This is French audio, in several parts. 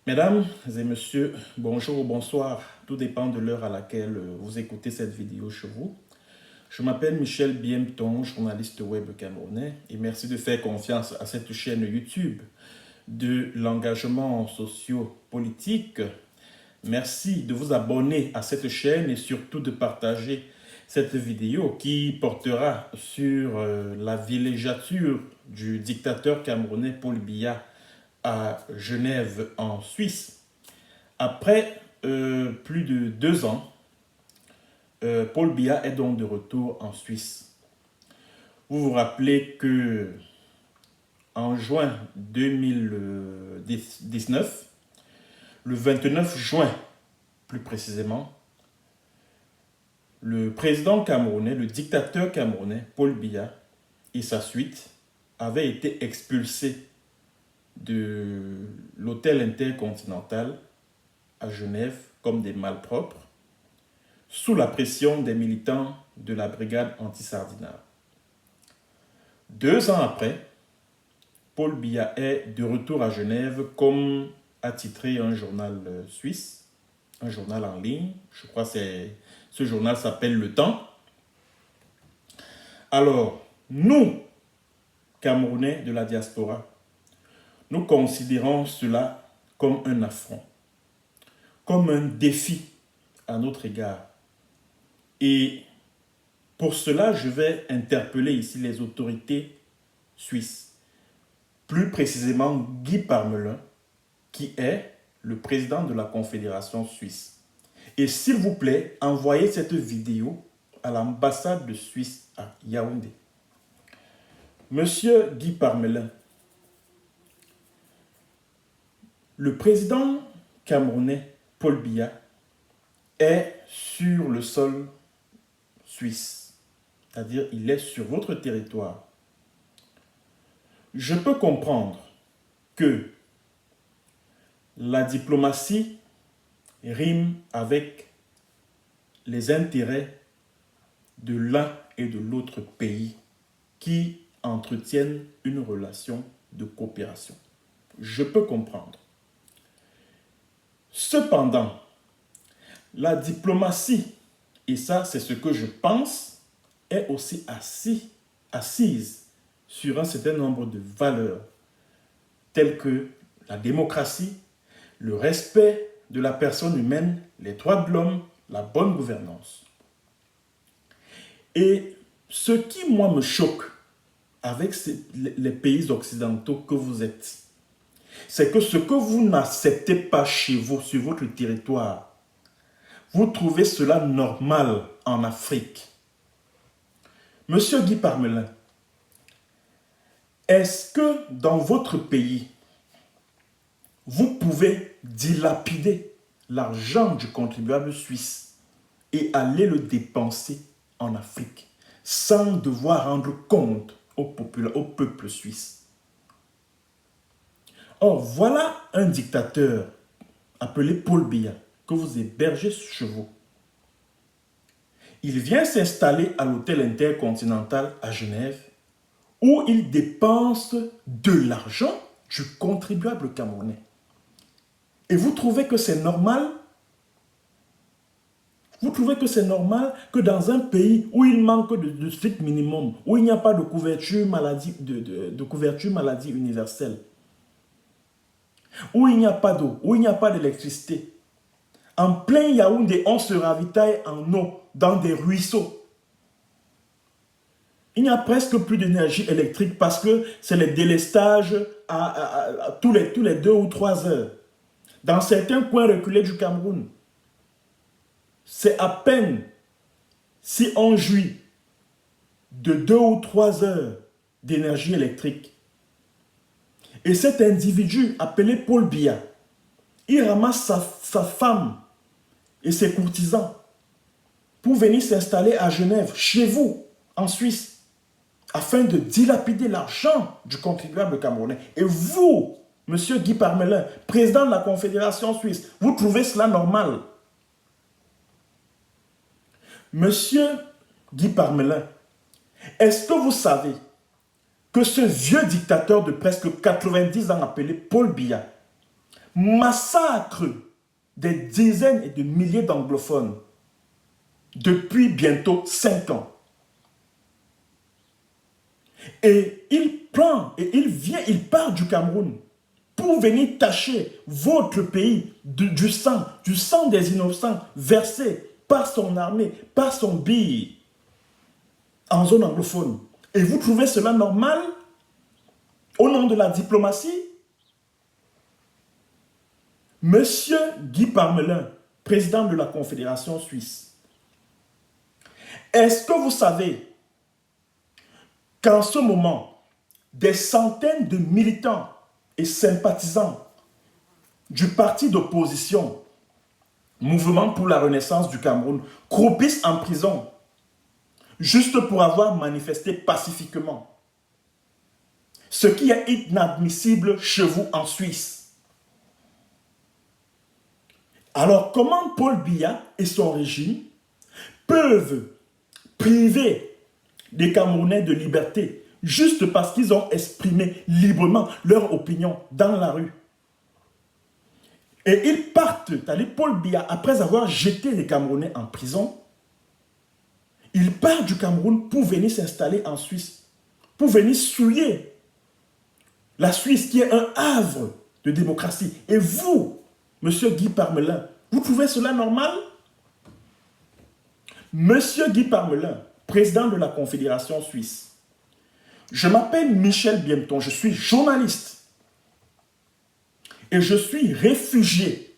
Mesdames et messieurs, bonjour ou bonsoir. Tout dépend de l'heure à laquelle vous écoutez cette vidéo chez vous. Je m'appelle Michel Biemton, journaliste web camerounais, et merci de faire confiance à cette chaîne YouTube de l'engagement socio-politique. Merci de vous abonner à cette chaîne et surtout de partager cette vidéo qui portera sur la villégiature du dictateur camerounais Paul Biya à Genève en Suisse. Après plus de 2 ans, Paul Biya est donc de retour en Suisse. Vous vous rappelez que en juin 2019, le 29 juin plus précisément, le président camerounais, le dictateur camerounais Paul Biya et sa suite avaient été expulsés de l'hôtel intercontinental à Genève comme des malpropres, sous la pression des militants de la brigade anti-Sardinat. 2 ans après, Paul Biya est de retour à Genève, comme a titré un journal suisse, un journal en ligne. Je crois que ce journal s'appelle Le Temps. Alors, nous, Camerounais de la diaspora, nous considérons cela comme un affront, comme un défi à notre égard. Et pour cela, je vais interpeller ici les autorités suisses, plus précisément Guy Parmelin, qui est le président de la Confédération suisse. Et s'il vous plaît, envoyez cette vidéo à l'ambassade de Suisse à Yaoundé. Monsieur Guy Parmelin, le président camerounais Paul Biya est sur le sol suisse, c'est-à-dire il est sur votre territoire. Je peux comprendre que la diplomatie rime avec les intérêts de l'un et de l'autre pays qui entretiennent une relation de coopération. Je peux comprendre. Cependant, la diplomatie, et ça c'est ce que je pense, est aussi assise sur un certain nombre de valeurs telles que la démocratie, le respect de la personne humaine, les droits de l'homme, la bonne gouvernance. Et ce qui, moi, me choque avec les pays occidentaux que vous êtes, c'est que ce que vous n'acceptez pas chez vous, sur votre territoire, vous trouvez cela normal en Afrique. Monsieur Guy Parmelin, est-ce que dans votre pays, vous pouvez dilapider l'argent du contribuable suisse et aller le dépenser en Afrique sans devoir rendre compte au peuple suisse? Or, voilà un dictateur appelé Paul Biya que vous hébergez chez vous. Il vient s'installer à l'hôtel intercontinental à Genève où il dépense de l'argent du contribuable camerounais. Et vous trouvez que c'est normal? Vous trouvez que c'est normal que dans un pays où il manque de strict minimum, où il n'y a pas de couverture maladie, couverture maladie universelle, où il n'y a pas d'eau, où il n'y a pas d'électricité, en plein Yaoundé, on se ravitaille en eau dans des ruisseaux. Il n'y a presque plus d'énergie électrique parce que c'est le délestage tous les 2 ou 3 heures. Dans certains coins reculés du Cameroun, c'est à peine si on jouit de 2 ou 3 heures d'énergie électrique. Et cet individu appelé Paul Biya, il ramasse sa femme et ses courtisans pour venir s'installer à Genève, chez vous, en Suisse, afin de dilapider l'argent du contribuable camerounais. Et vous, monsieur Guy Parmelin, président de la Confédération suisse, vous trouvez cela normal? Monsieur Guy Parmelin, est-ce que vous savez que ce vieux dictateur de presque 90 ans appelé Paul Biya massacre des dizaines et de milliers d'anglophones depuis bientôt 5 ans. Et il prend, et il part du Cameroun pour venir tacher votre pays du sang des innocents versé par son armée, par son billet en zone anglophone. Et vous trouvez cela normal au nom de la diplomatie? Monsieur Guy Parmelin, président de la Confédération suisse, est-ce que vous savez qu'en ce moment, des centaines de militants et sympathisants du parti d'opposition, Mouvement pour la Renaissance du Cameroun, croupissent en prison juste pour avoir manifesté pacifiquement? Ce qui est inadmissible chez vous en Suisse. Alors, comment Paul Biya et son régime peuvent priver des Camerounais de liberté juste parce qu'ils ont exprimé librement leur opinion dans la rue? Et ils partent, c'est-à-dire Paul Biya, après avoir jeté les Camerounais en prison, il part du Cameroun pour venir s'installer en Suisse, pour venir souiller la Suisse qui est un havre de démocratie. Et vous, monsieur Guy Parmelin, vous trouvez cela normal? Monsieur Guy Parmelin, président de la Confédération suisse, je m'appelle Michel Biemton, je suis journaliste et je suis réfugié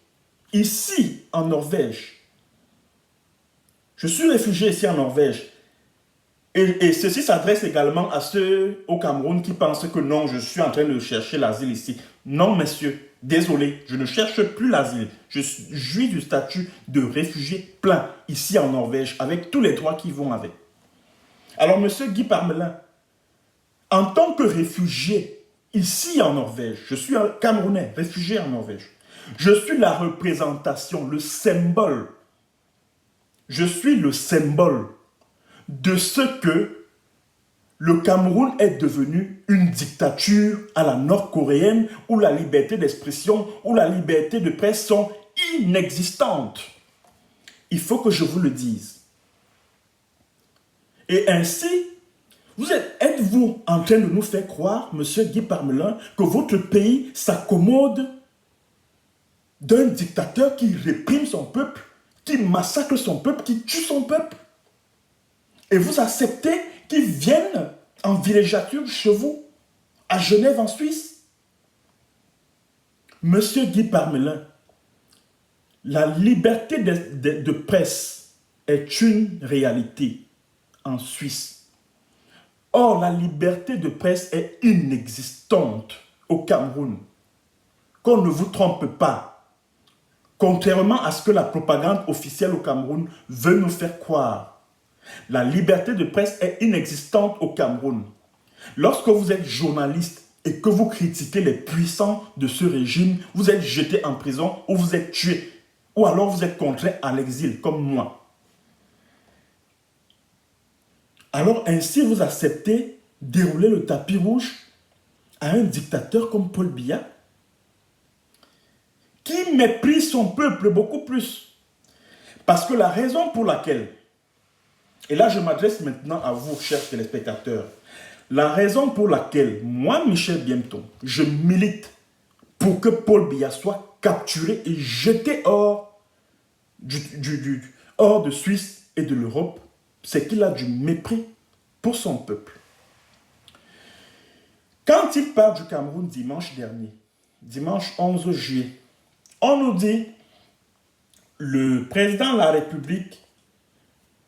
ici en Norvège. Je suis réfugié ici en Norvège. Et ceci s'adresse également à ceux au Cameroun qui pensent que non, je suis en train de chercher l'asile ici. Non, messieurs, désolé, je ne cherche plus l'asile. Je jouis du statut de réfugié plein ici en Norvège, avec tous les droits qui vont avec. Alors, monsieur Guy Parmelin, en tant que réfugié ici en Norvège, je suis un Camerounais, réfugié en Norvège. Je suis la représentation, le symbole. Je suis le symbole de ce que le Cameroun est devenu une dictature à la nord-coréenne où la liberté d'expression, où la liberté de presse sont inexistantes. Il faut que je vous le dise. Et ainsi, êtes-vous en train de nous faire croire, monsieur Guy Parmelin, que votre pays s'accommode d'un dictateur qui réprime son peuple, qui massacre son peuple, qui tue son peuple? Et vous acceptez qu'ils viennent en villégiature chez vous, à Genève, en Suisse? Monsieur Guy Parmelin, la liberté de presse est une réalité en Suisse. Or, la liberté de presse est inexistante au Cameroun. Qu'on ne vous trompe pas. Contrairement à ce que la propagande officielle au Cameroun veut nous faire croire. La liberté de presse est inexistante au Cameroun. Lorsque vous êtes journaliste et que vous critiquez les puissants de ce régime, vous êtes jeté en prison ou vous êtes tué. Ou alors vous êtes contraint à l'exil, comme moi. Alors ainsi vous acceptez dérouler le tapis rouge à un dictateur comme Paul Biya, qui méprise son peuple beaucoup plus. Parce que la raison pour laquelle, et là je m'adresse maintenant à vous, chers téléspectateurs, la raison pour laquelle moi, Michel Biemton, je milite pour que Paul Biya soit capturé et jeté hors de Suisse et de l'Europe, c'est qu'il a du mépris pour son peuple. Quand il part du Cameroun dimanche dernier, dimanche 11 juillet, on nous dit le président de la République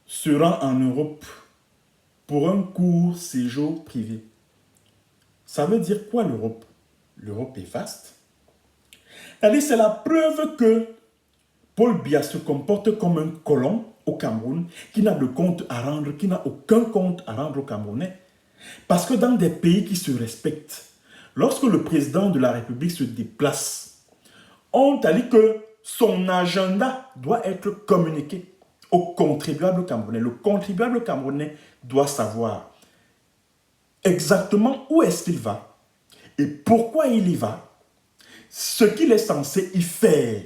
se rend en Europe pour un court séjour privé. Ça veut dire quoi l'Europe? L'Europe est vaste. C'est-à-dire c'est la preuve que Paul Biya se comporte comme un colon au Cameroun qui n'a de compte à rendre, qui n'a aucun compte à rendre aux Camerounais. Parce que dans des pays qui se respectent, lorsque le président de la République se déplace, on a dit que son agenda doit être communiqué au contribuable camerounais. Le contribuable camerounais doit savoir exactement où est-ce qu'il va et pourquoi il y va. ce qu'il est censé y faire.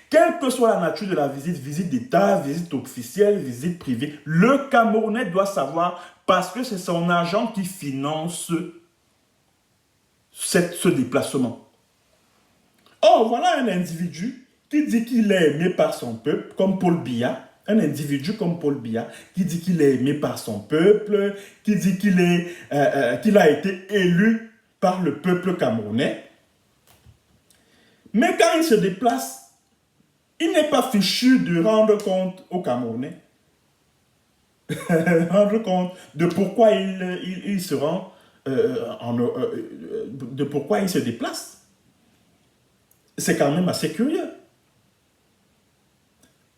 Quelle que soit la nature de la visite, visite d'État, visite officielle, visite privée, le Camerounais doit savoir parce que c'est son agent qui finance ce déplacement. Or, voilà un individu qui dit qu'il est aimé par son peuple, comme Paul Biya, un individu comme Paul Biya, qui dit qu'il est aimé par son peuple, qui dit qu'il a été élu par le peuple camerounais. Mais quand il se déplace, il n'est pas fichu de rendre compte aux Camerounais, rendre compte de pourquoi il se rend, de pourquoi il se déplace. C'est quand même assez curieux.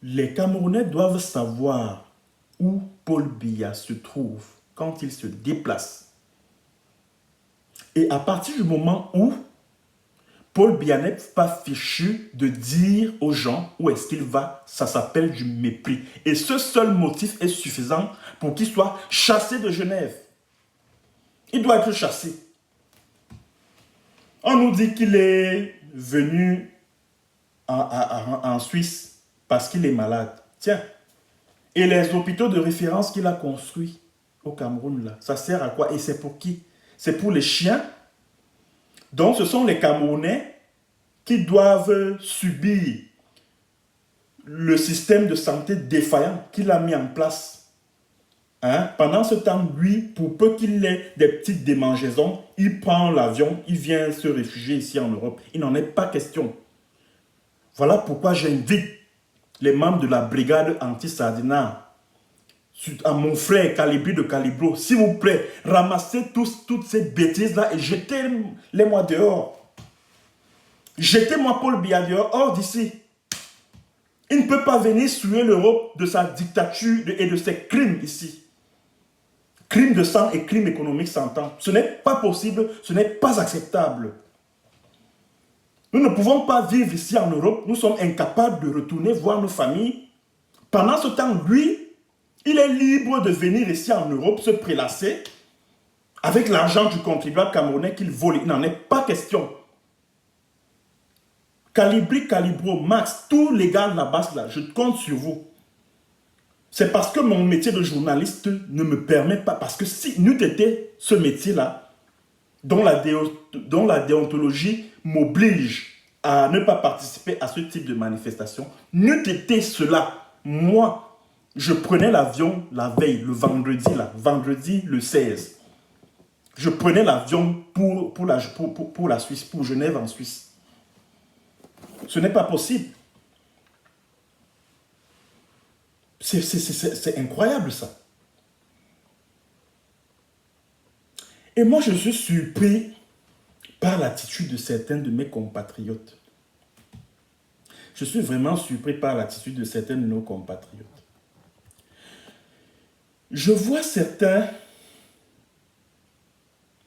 Les Camerounais doivent savoir où Paul Biya se trouve quand il se déplace. Et à partir du moment où Paul Biya n'est pas fichu de dire aux gens où est-ce qu'il va, ça s'appelle du mépris. Et ce seul motif est suffisant pour qu'il soit chassé de Genève. Il doit être chassé. On nous dit qu'il est venu en Suisse parce qu'il est malade. Tiens, et les hôpitaux de référence qu'il a construits au Cameroun, là, ça sert à quoi? Et c'est pour qui? C'est pour les chiens. Donc, ce sont les Camerounais qui doivent subir le système de santé défaillant qu'il a mis en place. Hein? Pendant ce temps, lui, pour peu qu'il ait des petites démangeaisons, il prend l'avion, il vient se réfugier ici en Europe. Il n'en est pas question. Voilà pourquoi j'invite les membres de la brigade anti-Sardina, à mon frère Calibri de Calibro, s'il vous plaît, ramassez toutes ces bêtises-là et jetez-les-moi dehors. Jetez-moi Paul Biya dehors, hors d'ici. Il ne peut pas venir souiller l'Europe de sa dictature et de ses crimes ici. Crimes de sang et crimes économiques s'entendent. Ce n'est pas possible, ce n'est pas acceptable. Nous ne pouvons pas vivre ici en Europe, nous sommes incapables de retourner voir nos familles. Pendant ce temps, lui, il est libre de venir ici en Europe se prélasser avec l'argent du contribuable camerounais qu'il vole. Il n'en est pas question. Calibri, Calibro, Max, tous les gars de la base là, je compte sur vous. C'est parce que mon métier de journaliste ne me permet pas, parce que si n'eût été ce métier-là, dont la déontologie m'oblige à ne pas participer à ce type de manifestation, n'eût été cela, moi, je prenais l'avion la veille, le vendredi le 16. Je prenais l'avion pour la Suisse, pour Genève en Suisse. Ce n'est pas possible. C'est incroyable ça. Et moi, je suis surpris par l'attitude de certains de mes compatriotes. Je suis vraiment surpris par l'attitude de certains de nos compatriotes. Je vois certains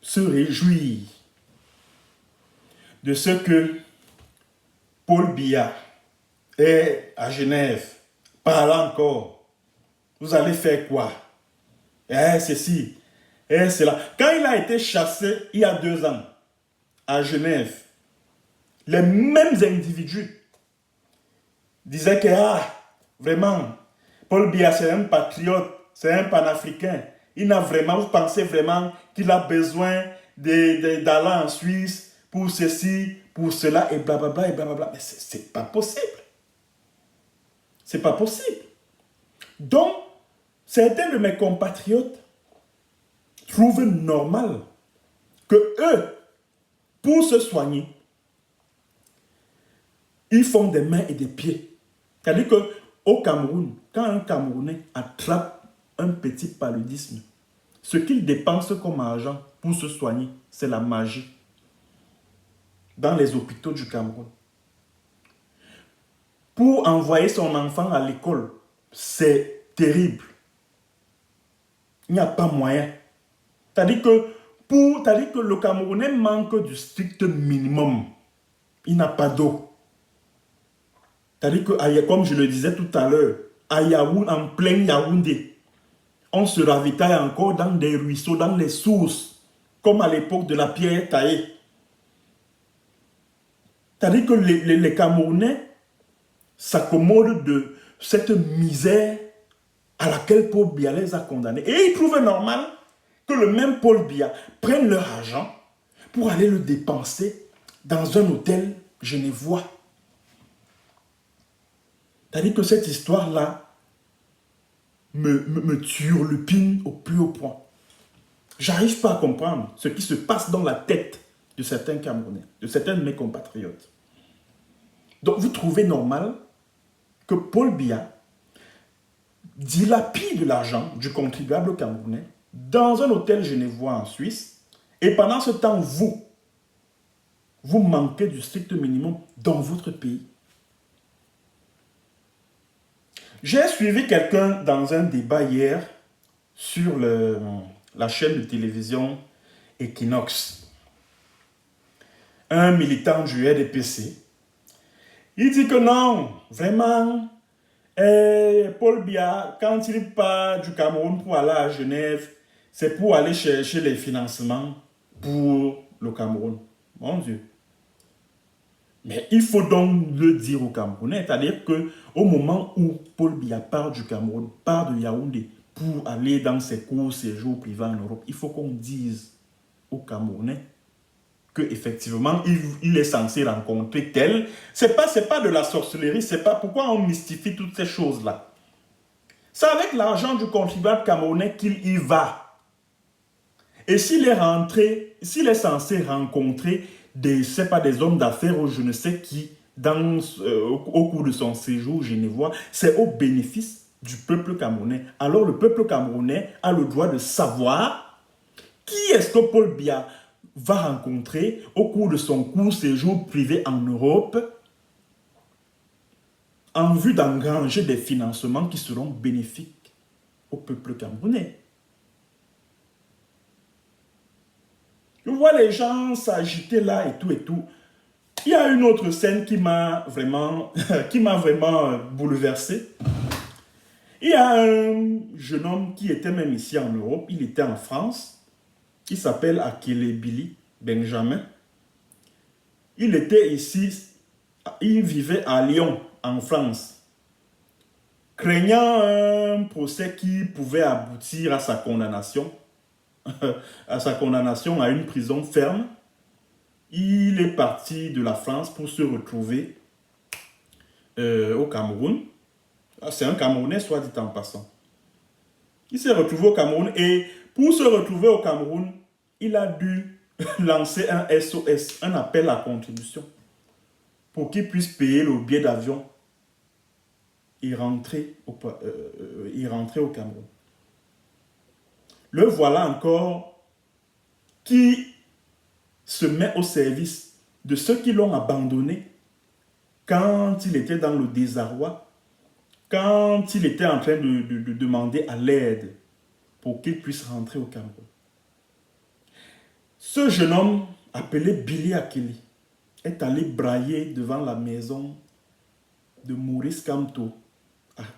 se réjouir de ce que Paul Biya est à Genève. Parle encore. Vous allez faire quoi? Ceci. Cela. Quand il a été chassé il y a 2 ans à Genève, les mêmes individus disaient que vraiment, Paul Biya c'est un patriote, c'est un panafricain. Il n'a vraiment, vous pensez vraiment qu'il a besoin d'aller en Suisse pour ceci, pour cela, et blablabla, et blablabla. Mais c'est pas possible. C'est pas possible. Donc, certains de mes compatriotes trouvent normal que eux, pour se soigner, ils font des mains et des pieds. C'est-à-dire qu'au Cameroun, quand un Camerounais attrape un petit paludisme, ce qu'il dépense comme argent pour se soigner, c'est la magie. Dans les hôpitaux du Cameroun. Pour envoyer son enfant à l'école, c'est terrible. Il n'y a pas moyen. C'est-à-dire que le Camerounais manque du strict minimum. Il n'a pas d'eau. C'est-à-dire que, comme je le disais tout à l'heure, à Yaoundé, en plein Yaoundé, on se ravitaille encore dans des ruisseaux, dans les sources, comme à l'époque de la pierre taillée. C'est-à-dire que les Camerounais s'accommodent de cette misère à laquelle Paul Biya les a condamnés. Et ils trouvent normal que le même Paul Biya prenne leur argent pour aller le dépenser dans un hôtel genevois. C'est-à-dire que cette histoire-là me turlupine au plus haut point. J'arrive pas à comprendre ce qui se passe dans la tête de certains Camerounais, de certains de mes compatriotes. Donc vous trouvez normal que Paul Biya dilapide l'argent du contribuable camerounais dans un hôtel genevois en Suisse, et pendant ce temps, vous manquez du strict minimum dans votre pays. J'ai suivi quelqu'un dans un débat hier sur la chaîne de télévision Equinox. Un militant du RDPC. Il dit que non, vraiment, Paul Biya, quand il part du Cameroun pour aller à Genève, c'est pour aller chercher les financements pour le Cameroun. Mon Dieu. Mais il faut donc le dire aux Camerounais, c'est-à-dire qu'au moment où Paul Biya part du Cameroun, part de Yaoundé, pour aller dans ses cours, séjours privés en Europe, il faut qu'on dise aux Camerounais qu'effectivement, il est censé rencontrer tel. C'est pas de la sorcellerie, c'est pas pourquoi on mystifie toutes ces choses-là. C'est avec l'argent du contribuable camerounais qu'il y va. Et s'il est censé rencontrer des hommes d'affaires ou je ne sais qui, au cours de son séjour genevois, c'est au bénéfice du peuple camerounais. Alors le peuple camerounais a le droit de savoir qui est-ce que Paul Biya va rencontrer au cours de son court séjour privé en Europe en vue d'engranger des financements qui seront bénéfiques au peuple camerounais. Je vois les gens s'agiter là et tout et tout. Il y a une autre scène qui m'a vraiment bouleversé. Il y a un jeune homme qui était même ici en Europe, il était en France. Il s'appelle Akele Billy Benjamin. Il était ici, il vivait à Lyon, en France. Craignant un procès qui pouvait aboutir à sa condamnation, à une prison ferme, il est parti de la France pour se retrouver au Cameroun. C'est un Camerounais, soit dit en passant. Il s'est retrouvé au Cameroun et pour se retrouver au Cameroun, il a dû lancer un SOS, un appel à contribution, pour qu'il puisse payer le billet d'avion et rentrer au Cameroun. Le voilà encore qui se met au service de ceux qui l'ont abandonné quand il était dans le désarroi, quand il était en train de demander à l'aide pour qu'il puisse rentrer au Cameroun. Ce jeune homme, appelé Billy Akili, est allé brailler devant la maison de Maurice Kamto,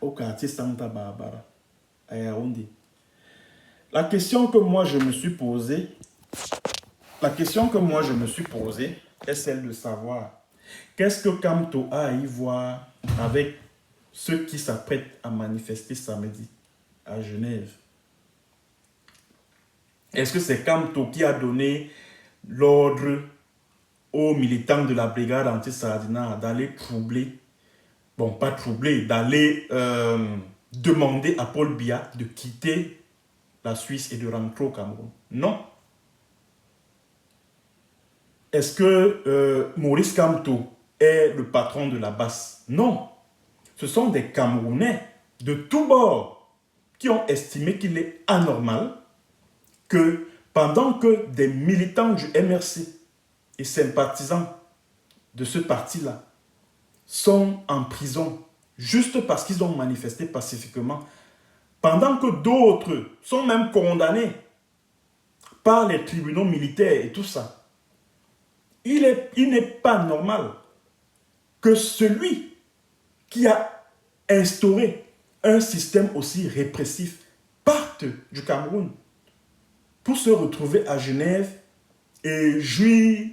au quartier Santa Barbara, à Yaoundé. La question que moi je me suis posée est celle de savoir qu'est-ce que Kamto a à y voir avec ceux qui s'apprêtent à manifester samedi à Genève. Est-ce que c'est Kamto qui a donné l'ordre aux militants de la brigade anti-Sardina d'aller troubler, bon pas troubler, d'aller demander à Paul Biya de quitter la Suisse et de rentrer au Cameroun? Non. Est-ce que Maurice Kamto est le patron de la basse? Non. Ce sont des Camerounais de tous bords qui ont estimé qu'il est anormal que pendant que des militants du MRC et sympathisants de ce parti-là sont en prison juste parce qu'ils ont manifesté pacifiquement, pendant que d'autres sont même condamnés par les tribunaux militaires et tout ça, il n'est pas normal que celui qui a instauré un système aussi répressif parte du Cameroun pour se retrouver à Genève et jouir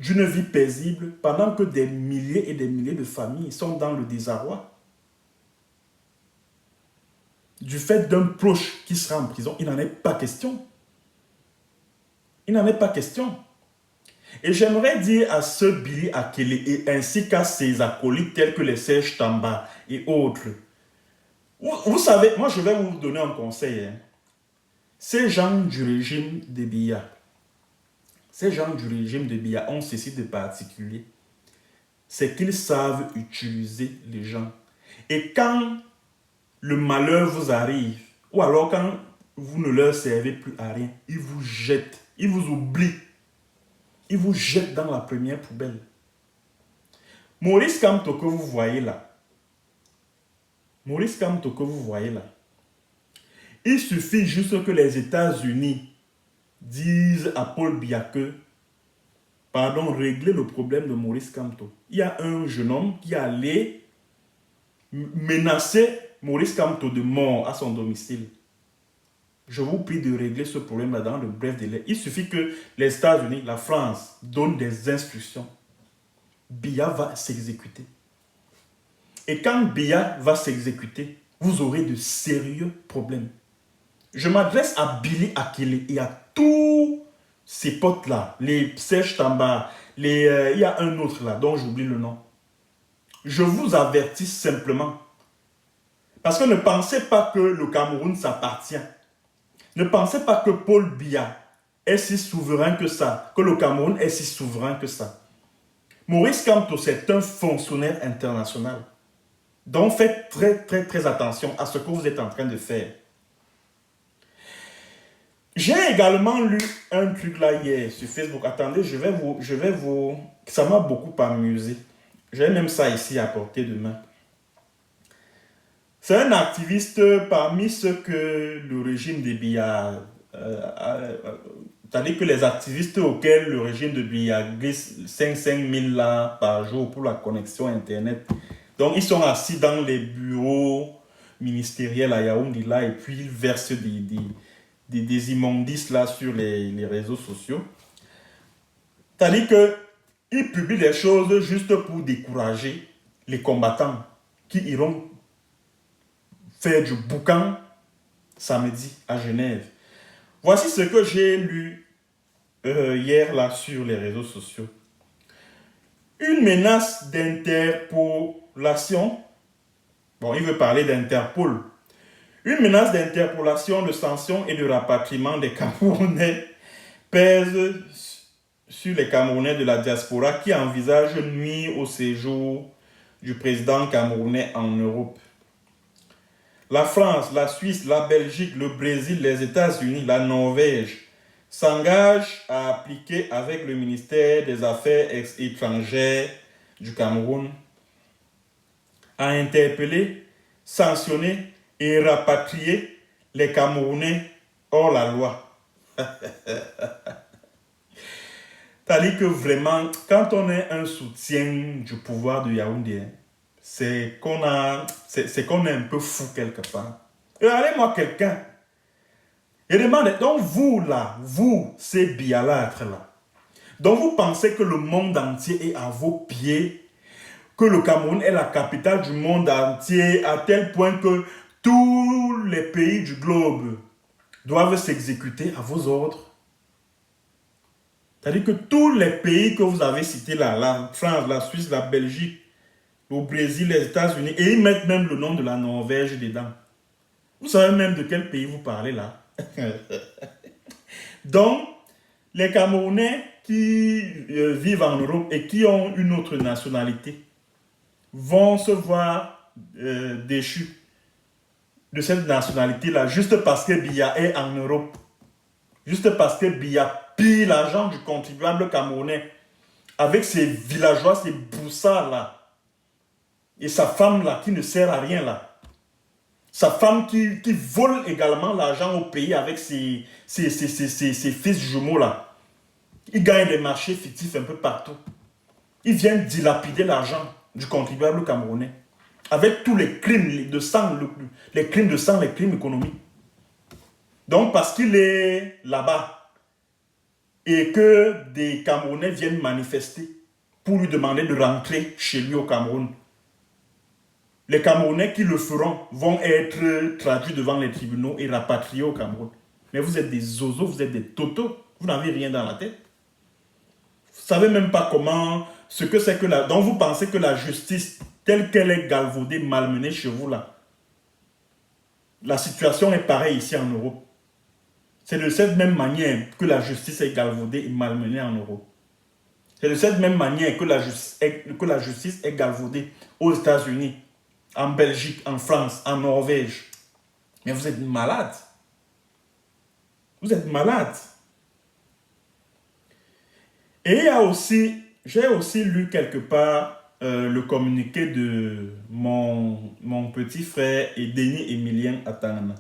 d'une vie paisible pendant que des milliers et des milliers de familles sont dans le désarroi. Du fait d'un proche qui sera en prison, il n'en est pas question. Il n'en est pas question. Et j'aimerais dire à ce Billy Akele et ainsi qu'à ses acolytes tels que les Serge Tamba et autres, vous savez, moi je vais vous donner un conseil. Hein. Ces gens du régime de Biya, ont ceci de particulier, c'est qu'ils savent utiliser les gens. Et quand le malheur vous arrive, ou alors quand vous ne leur servez plus à rien, ils vous jettent, ils vous oublient. Ils vous jettent dans la première poubelle. Maurice Kamto que vous voyez là, il suffit juste que les États-Unis disent à Paul Biya que, pardon, régler le problème de Maurice Kamto. Il y a un jeune homme qui allait menacer Maurice Kamto de mort à son domicile. Je vous prie de régler ce problème-là dans le bref délai. Il suffit que les États-Unis, la France, donnent des instructions. Biya va s'exécuter. Et quand Biya va s'exécuter, vous aurez de sérieux problèmes. Je m'adresse à Billy Akele et à tous ces potes-là, les Serge Tamba, il y a un autre là dont j'oublie le nom. Je vous avertis simplement. Parce que ne pensez pas que le Cameroun s'appartient. Ne pensez pas que Paul Biya est si souverain que ça, que le Cameroun est si souverain que ça. Maurice Kamto, c'est un fonctionnaire international. Donc faites très attention à ce que vous êtes en train de faire. J'ai également lu un truc là hier sur Facebook. Attendez, je vais vous... Ça m'a beaucoup amusé. J'ai même ça ici à portée de main. C'est un activiste parmi ceux que le régime de Biya... c'est-à-dire que les activistes auxquels le régime de Biya glisse 5 000 là par jour pour la connexion Internet. Donc, ils sont assis dans les bureaux ministériels à Yaoundé là et puis ils versent des immondices là sur les réseaux sociaux. C'est-à-dire qu'ils publient des choses juste pour décourager les combattants qui iront faire du boucan samedi à Genève. Voici ce que j'ai lu hier là sur les réseaux sociaux. Une menace d'interpolation. Bon, il veut parler d'Interpol. Une menace d'interpolation, de sanctions et de rapatriement des Camerounais pèse sur les Camerounais de la diaspora qui envisagent nuire au séjour du président camerounais en Europe. La France, la Suisse, la Belgique, le Brésil, les États-Unis, la Norvège s'engagent à appliquer avec le ministère des Affaires étrangères du Cameroun à interpeller, sanctionner et rapatrier les Camerounais hors la loi. C'est-à-dire que vraiment, quand on est un soutien du pouvoir de Yaoundé, c'est qu'on est un peu fou quelque part. Regardez-moi quelqu'un. Et demandez, donc vous là, vous, ces bialâtres là, donc vous pensez que le monde entier est à vos pieds, que le Cameroun est la capitale du monde entier, à tel point que tous les pays du globe doivent s'exécuter à vos ordres. C'est-à-dire que tous les pays que vous avez cités là, la France, la Suisse, la Belgique, le Brésil, les États-Unis, et ils mettent même le nom de la Norvège dedans. Vous savez même de quel pays vous parlez là. Donc, les Camerounais qui vivent en Europe et qui ont une autre nationalité vont se voir déchus de cette nationalité-là juste parce que Biya est en Europe. Juste parce que Biya pille l'argent du contribuable camerounais avec ses villageois, ses boussards là. Et sa femme là qui ne sert à rien là. Sa femme qui vole également l'argent au pays avec ses fils jumeaux là. Il gagne des marchés fictifs un peu partout. Il vient dilapider l'argent du contribuable camerounais. Avec tous les crimes de sang, les crimes de sang, les crimes économiques. Donc parce qu'il est là-bas, et que des Camerounais viennent manifester pour lui demander de rentrer chez lui au Cameroun. Les Camerounais qui le feront vont être traduits devant les tribunaux et rapatriés au Cameroun. Mais vous êtes des zozos, vous êtes des totos, vous n'avez rien dans la tête. Vous ne savez même pas comment, ce que c'est que la... Donc vous pensez que la justice, telle qu'elle est galvaudée, malmenée chez vous là, la situation est pareille ici en Europe. C'est de cette même manière que la justice est galvaudée et malmenée en Europe. C'est de cette même manière que la justice est galvaudée aux États-Unis, en Belgique, en France, en Norvège. Mais vous êtes malade. Vous êtes malade. Et j'ai aussi lu quelque part le communiqué de mon petit frère et Denis Emilien Atangana.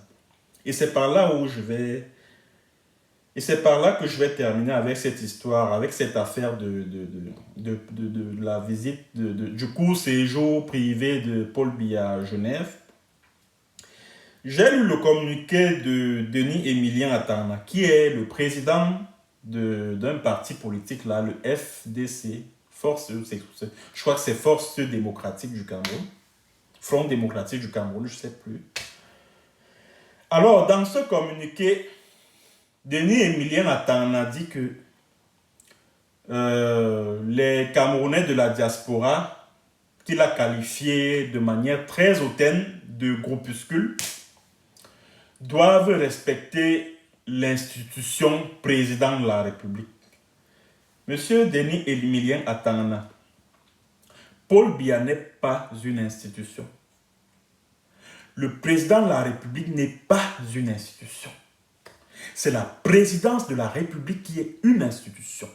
Et c'est par là que je vais terminer avec cette histoire, avec cette affaire de la visite, du court séjour privé de Paul Biya à Genève. J'ai lu le communiqué de Denis Emilien Atangana, qui est le président d'un parti politique, là, le FDC, je crois que c'est Force démocratique du Cameroun, Front démocratique du Cameroun, je ne sais plus. Alors, dans ce communiqué, Denis Emilien Atangana dit que les Camerounais de la diaspora, qu'il a qualifiés de manière très hautaine de groupuscules, doivent respecter l'institution président de la République. Monsieur Denis Emilien Atangana, Paul Biya n'est pas une institution. Le président de la République n'est pas une institution. C'est la présidence de la République qui est une institution.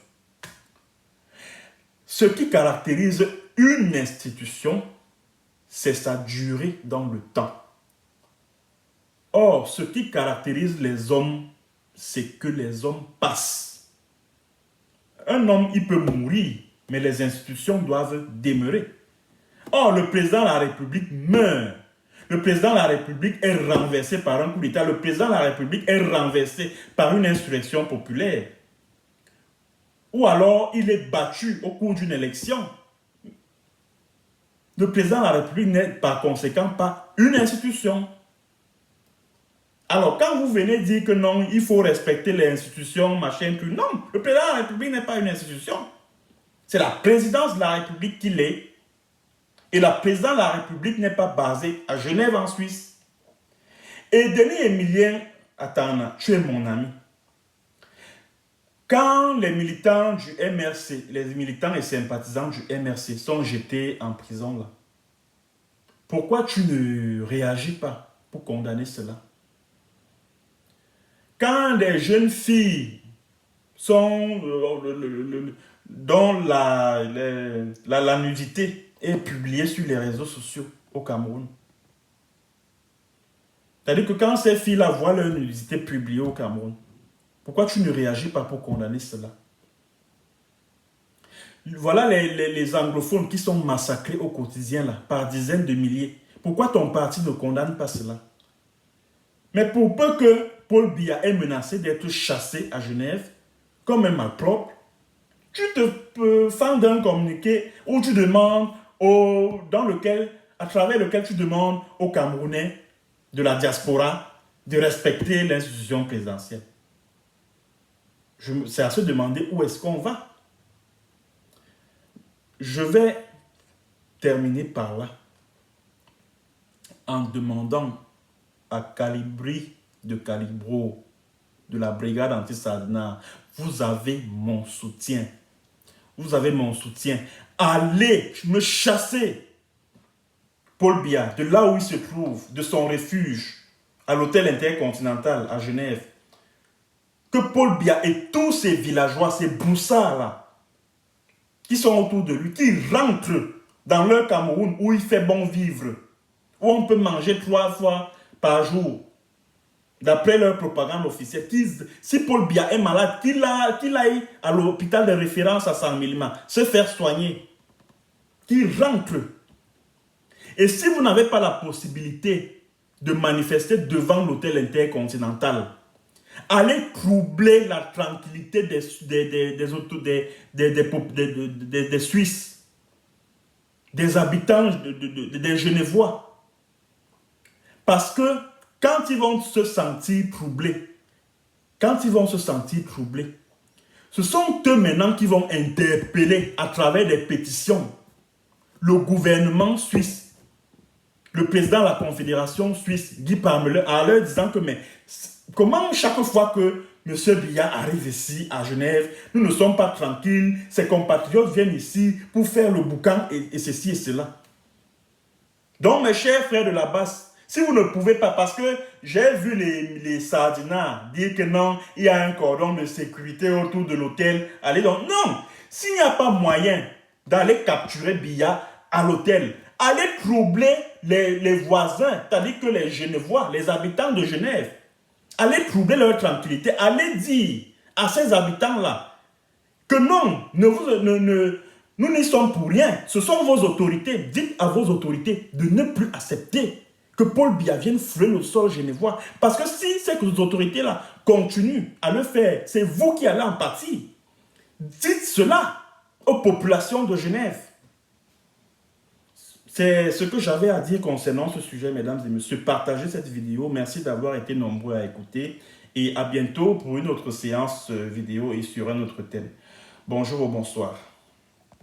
Ce qui caractérise une institution, c'est sa durée dans le temps. Or, ce qui caractérise les hommes, c'est que les hommes passent. Un homme, il peut mourir, mais les institutions doivent demeurer. Or, le président de la République meurt. Le président de la République est renversé par un coup d'État. Le président de la République est renversé par une insurrection populaire. Ou alors, il est battu au cours d'une élection. Le président de la République n'est par conséquent pas une institution. Alors, quand vous venez dire que non, il faut respecter les institutions, machin, tout, non, le président de la République n'est pas une institution. C'est la présidence de la République qui l'est. Et la présidence de la République n'est pas basée à Genève, en Suisse. Et Denis Emilien Atangana, tu es mon ami. Quand les militants du MRC, les militants et sympathisants du MRC sont jetés en prison, là, pourquoi tu ne réagis pas pour condamner cela? Quand des jeunes filles sont dont la nudité est publiée sur les réseaux sociaux au Cameroun, c'est-à-dire que quand ces filles-là voient leur nudité publiée au Cameroun, pourquoi tu ne réagis pas pour condamner cela? Voilà les anglophones qui sont massacrés au quotidien là, par dizaines de milliers. Pourquoi ton parti ne condamne pas cela? Mais pour peu que Paul Biya est menacé d'être chassé à Genève, comme un malpropre, tu te fends d'un communiqué où tu demandes, à travers lequel tu demandes aux Camerounais de la diaspora de respecter l'institution présidentielle. C'est à se demander où est-ce qu'on va. Je vais terminer par là en demandant à Calibri de Calibro, de la brigade anti-Sadna, vous avez mon soutien. Vous avez mon soutien. Allez me chasser Paul Biya de là où il se trouve, de son refuge, à l'hôtel intercontinental à Genève. Que Paul Biya et tous ces villageois, ces broussards-là, qui sont autour de lui, qui rentrent dans leur Cameroun où il fait bon vivre, où on peut manger 3 fois par jour, d'après leur propagande officielle. Si Paul Biya est malade, qu'il aille à l'hôpital de référence à San Milima, se faire soigner, qu'il rentre. Et si vous n'avez pas la possibilité de manifester devant l'hôtel intercontinental, aller troubler la tranquillité des Suisses, des habitants, des Genevois. Parce que quand ils vont se sentir troublés, ce sont eux maintenant qui vont interpeller à travers des pétitions le gouvernement suisse, le président de la Confédération suisse, Guy Parmelin, en leur disant que mais comment chaque fois que M. Biya arrive ici à Genève, nous ne sommes pas tranquilles, ses compatriotes viennent ici pour faire le boucan et ceci et cela. Donc mes chers frères de la basse, si vous ne pouvez pas, parce que j'ai vu les sardinards dire que non, il y a un cordon de sécurité autour de l'hôtel, allez donc, non, s'il n'y a pas moyen d'aller capturer Biya à l'hôtel, allez troubler les voisins, c'est-à-dire que les Genevois, les habitants de Genève, allez troubler leur tranquillité, allez dire à ces habitants-là que non, nous n'y sommes pour rien. Ce sont vos autorités. Dites à vos autorités de ne plus accepter que Paul Biya vienne fouler le sol genevois. Parce que si ces autorités-là continuent à le faire, c'est vous qui allez en pâtir. Dites cela aux populations de Genève. C'est ce que j'avais à dire concernant ce sujet, mesdames et messieurs. Partagez cette vidéo. Merci d'avoir été nombreux à écouter. Et à bientôt pour une autre séance vidéo et sur un autre thème. Bonjour ou bonsoir.